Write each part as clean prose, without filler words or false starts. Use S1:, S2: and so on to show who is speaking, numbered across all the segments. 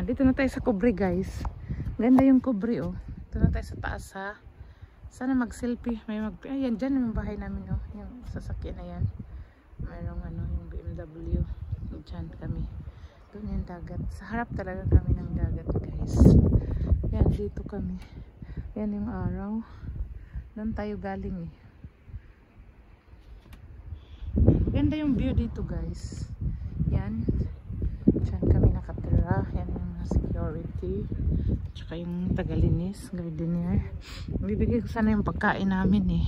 S1: Dito na tayo sa Kubre guys. Ganda yung Kubre oh. Dito na tayo sa taas ha. Sana mag-selfie. Ayan, dyan yung bahay namin oh. Yung sasakyan na yan. Mayroong ano, yung BMW. Dyan kami. Doon yung dagat. Sa harap talaga kami ng dagat guys. Yan, dito kami. Yan yung araw. Doon tayo galing eh. Ganda yung view dito guys. Yan. Diyan kami nakatira. Yan yung mga security. Tsaka yung tagalinis, gardener. Bibigay ko sana yung pagkain namin eh.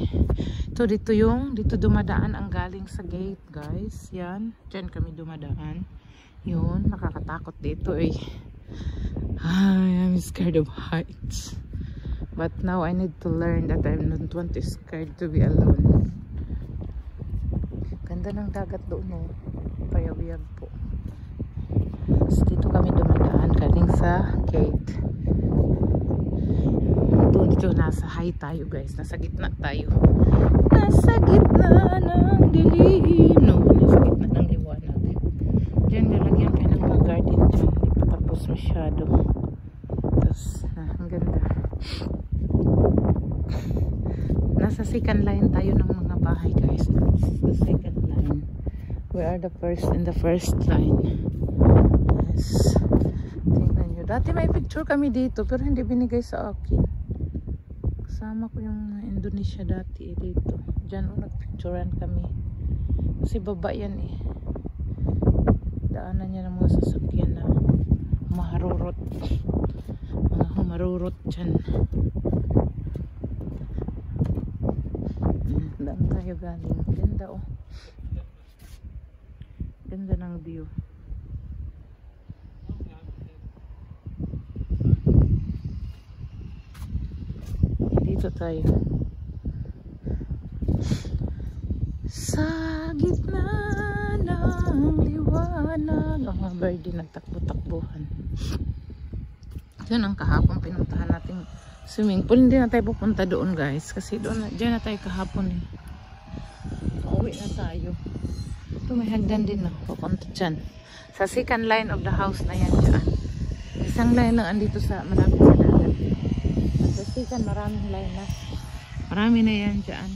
S1: Ito dito dumadaan ang galing sa gate guys. Yan. Diyan kami dumadaan. Yun. Nakakatakot dito eh. I am scared of heights. But now I need to learn that I'm not want to scared to be alone. Ganda ng dagat doon oh. Payawiyag po. So, dito kami dumadaan galing sa gate. Dito nasa high tayo guys. Nasa gitna tayo. Nasa gitna ng dilim. No, nasa gitna ng liwanag. Diyan nalagyan kayo ng mga garden dyan. Hindi pa tapos masyado. Tapos, ang ganda. Nasa second line tayo ng mga bahay guys. This is the second line. We are the first in the first line. Yes. Tingnan nyo. Dati may picture kami dito pero hindi binigay sa akin. Kasama ko yung Indonesia dati dito. Diyan nagpicturean kami. Kasi baba yan eh. Daanan niya ng mga sasakyan na maharurot. Mga humarurot dyan. Daan tayo galing. Ganda oh. Ganda ng view. Dito tayo. Sa gitna ng liwanag. Ang mga birdie nagtakbo-takbuhan. Yun ang kahapon pinuntahan natin swimming pool. Hindi na tayo pupunta doon guys. Kasi doon, dyan na tayo kahapon eh. Uwi na tayo. Ito may hagdan din na. Pupunta dyan. Sa second line of the house na yan dyan. Isang line lang andito sa malapit sa dagat. Sa second maraming line na. Marami na yan dyan.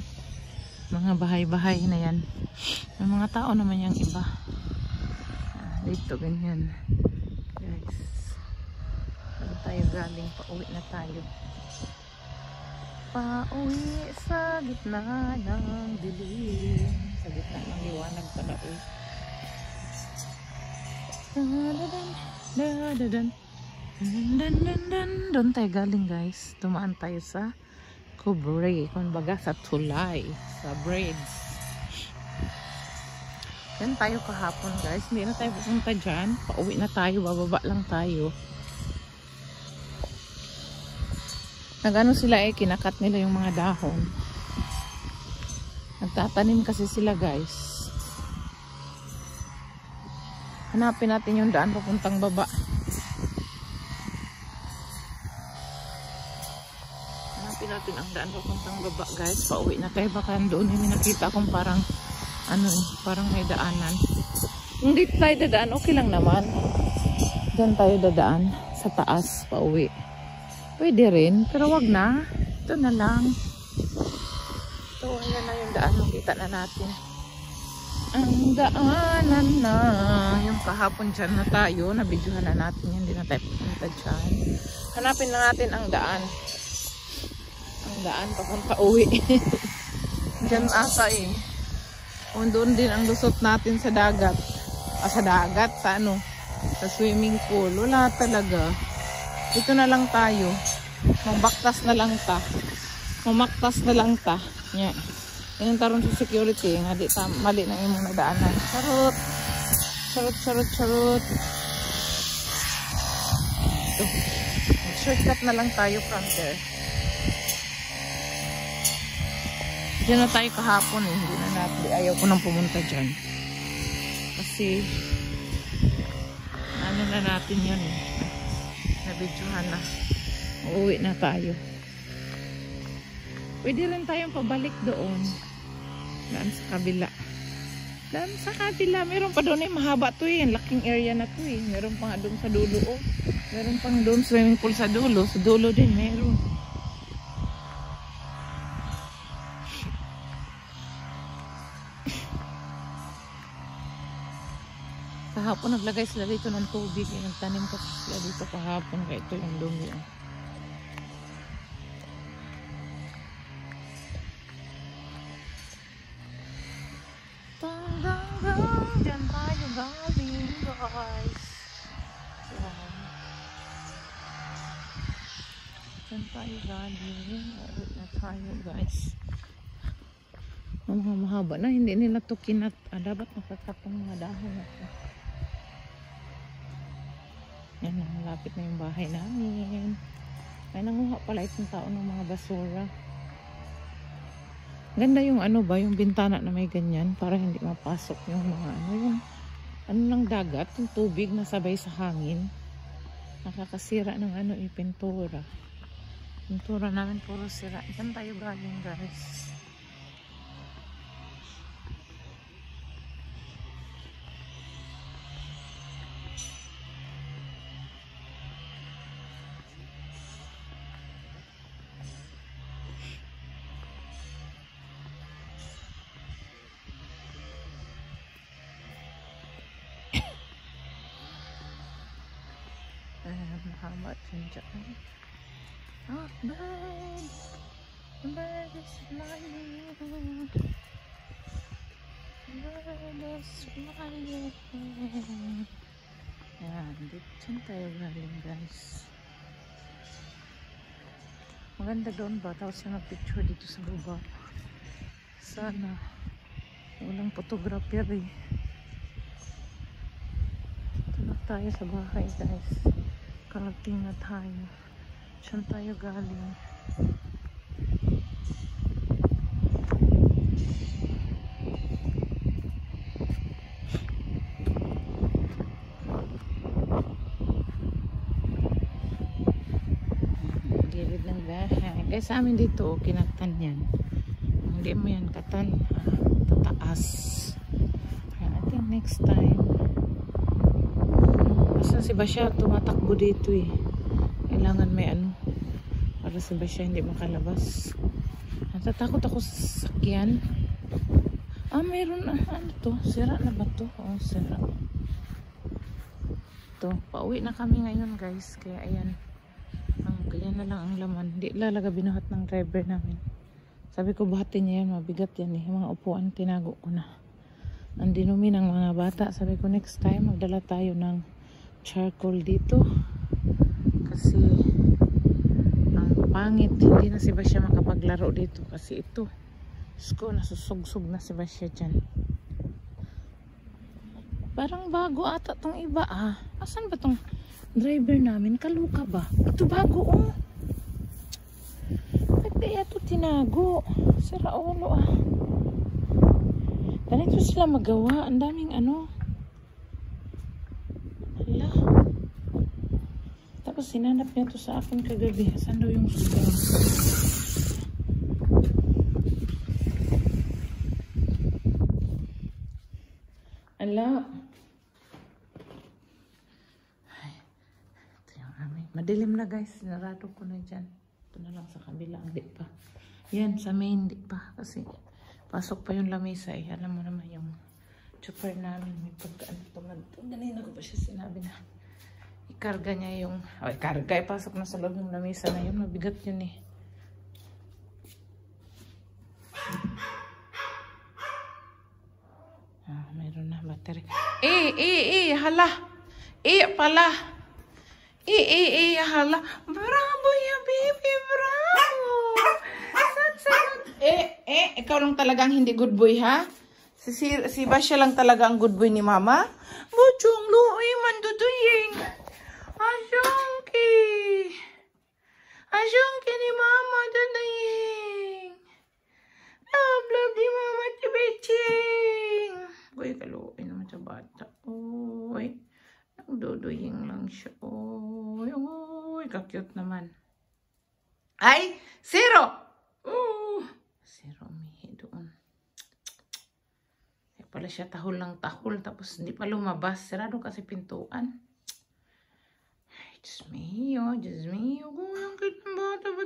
S1: Mga bahay-bahay na yan. May mga tao naman yung iba. Dito ganyan. Guys. Saan tayo galing? Pauwi na tayo. Pauwi sa gitna ng dilim. Sa gitna ng liwanag pala eh. Doon tayo galing guys. Tumaan tayo sa Kubre. Kumbaga sa tulay. Sa bridge. Yan tayo kahapon guys. Hindi na tayo pupunta dyan. Pauwi na tayo. Bababa lang tayo. Nagano sila eh, kinakat nila yung mga dahon. Nagtatanim kasi sila guys. Hanapin natin yung daan papuntang baba. Hanapin natin ang daan papuntang baba guys. Pauwi na tayo. Baka doon yung nakita akong parang ano eh, parang may daanan. Hindi tayo dadaan, okay lang naman. Diyan tayo dadaan sa taas pauwi. Pwede rin, pero wag na. Ito na lang. Ito, yan na yung daan. Makita na natin. Ang daanan na. Yung kahapon dyan na tayo. Nabidyohan na natin yan. Hindi na tayo pupunta dyan. Hanapin na natin ang daan. Ang daan papunta uwi. Dyan ata eh. O, doon din ang lusot natin sa dagat. Sa dagat? Sa ano? Sa swimming pool. Wala talaga. Dito na lang tayo. Magbaktas na lang ta. Mamaktas na lang ta. Yeah. Yung taron sa security. Nga di mali na yung mga daanan. Charot. Charot, charot, charot. Ito. Shortcut na lang tayo from there. Diyan na tayo kahapon eh. Hindi na natin. Ayaw ko nang pumunta dyan. Kasi ano na natin yun eh. Nabidyohan na. Uuwi na tayo. Pwede rin tayong pabalik doon. Daan sa kabila. Dan sa kabila, meron pa doon mahaba to eh. Laking area na to eh. Meron pa nga doon sa dulo oh. Meron pang doon swimming pool sa dulo. Sa dulo din meron. Kahapon naglagay sila dito ng tubig. Nagtanim ko sila dito kahapon. Kaya ito yung dumi. Diyan tayo galing guys. Diyan tayo galing. Ulit na tayo guys. Ang mga mahaba na. Hindi nila ito kinat. Dapat nakakatong mga dahon na ito. Yan, malapit na yung bahay namin. May nanguha pala itong tao ng mga basura. Ganda yung ano ba, yung bintana na may ganyan para hindi mapasok yung mga ano, yung ano ng dagat, yung tubig na sabay sa hangin. Nakakasira ng ano, pintura. Pintura namin puro sira. Diyan tayo galing guys. Mahaba dyan. Oh, bird! The bird is flying. The bird is flying. Yan, dito tayo galing guys. Maganda doon ba? Tapos yung picture dito sa baba. Sana walang photographer eh. Ito na tayo sa bahay guys. Karating na tayo. Saan tayo galing? Gilid ng bahay. Kaya sa amin dito, kinatan yan. Hindi mo yan katan. Tataas. Kaya I think next time. Basta si Basya tumatakbo dito eh. Kailangan may ano para si Basya hindi makalabas. Natatakot ako sa sakyan. Mayroon na ano to? Sira na ba to? Oh, sira. Ito, pauwi na kami ngayon guys. Kaya ayan. Ganyan na lang ang laman. Hindi lalaga binuhat ng driver namin. Sabi ko bahatin niya yan. Mabigat yan eh. Mga upuan tinago ko na. Ang dinumi ng mga bata. Sabi ko next time magdala tayo ng charcoal dito kasi ang pangit, hindi na si Basya makapaglaro dito kasi ito sko nasusugsug na si Basya dyan. Parang bago ata tong iba asan ba tong driver namin? Kaluka ba? Ito bago oh. Ba't kaya ito tinago? Sira ulo ganito sila magawa. Ang daming ano. Tapos sinanap niya to sa akin kagabi. Saan daw yung sugar? Ala. Ay, ito yung amin. Madilim na guys. Sinarado ko na dyan. Ito na lang sa kabila. Hindi pa. Yan, sa main hindi pa. Kasi pasok pa yung lamesa eh. Alam mo naman yung chopper namin. May pagkaan ito. Ganina ko ba siya sinabi na ikarga niya yung ikarga, ipasok na sa loob ng lamesa na yun. Mabigat yun eh. Mayroon na battery. Hala. Pala. Hala. Bravo ya baby, bravo. Ikaw lang talagang hindi good boy ha? Si Basya lang talaga ang good boy ni mama. Buchong luoy man duduying. Asyongki ni mama duduying. Love di mama chibeching. Uy, kaluoy naman sa bata. Uy, nagduduying lang siya. Uy, ka-cute naman. Ay, zero! Zero umihi doon. pala siya tahol lang tahol. Tapos hindi pa lumabas. Sarado kasi pintuan. Ay, Diyos mio, Diyos mio. Kung yung kitang bata ba